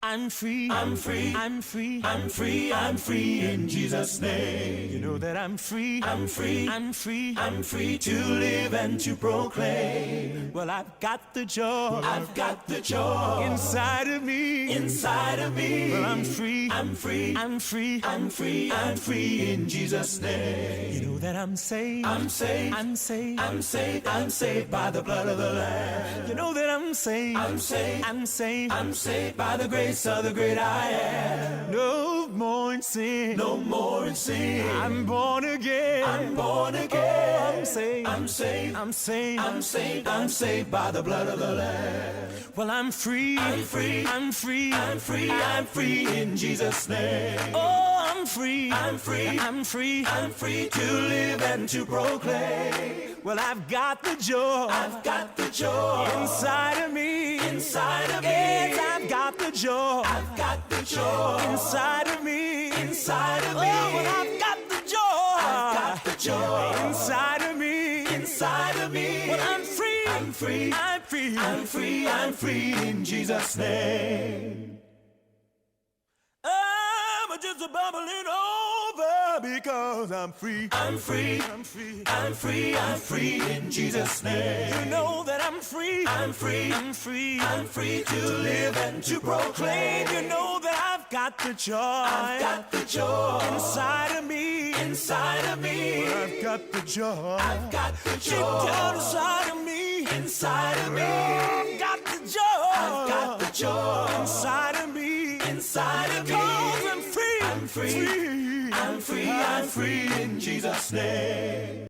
I'm free, I'm free, I'm free, I'm free, I'm free in Jesus' name. You know that I'm free, I'm free, I'm free, I'm free to live and to proclaim. Well, I've got the joy, I've got the joy inside of me, inside of me. Well, I'm free, I'm free, I'm free, I'm free, I'm free in Jesus' name. You know that I'm saved, I'm saved, I'm saved, I'm saved, I'm saved by the blood of the Lamb. You know that I'm saved, I'm saved, I'm saved, I'm saved by the grace of the great I am. No more in sin, No more in sin. I'm born again, I'm born again. Oh, I'm saved, I'm saved, I'm saved, I'm saved, I'm saved by the blood of the Lamb. Well, I'm free, I'm free, I'm free, I'm free, I'm free in Jesus' name. Oh, I'm free, I'm free, I'm free, I'm free to live and to proclaim. Well, I've got the joy, I've got the joy inside of me, inside of me. Yes, I've got the joy, I've got the joy inside of me, inside of me. Oh, well, I've got the joy, I've got the joy inside of me, inside of me. Well, I'm free, I'm free, I'm free, I'm free, I'm free in Jesus' name. I'm just bubbling over because I'm free. I'm free, I'm free, I'm free, I'm free in Jesus' name. You know that I'm free. I'm free, I'm free, I'm free to live and to proclaim. You know that I've got the joy. I've got the joy inside of me, inside of me. I've got the joy. I've got the Deep down joy inside of me, inside of me. I've got the joy. I've got the joy inside of me, inside of me. 'Cause I'm free. I'm free, I'm free, I'm free in Jesus' name.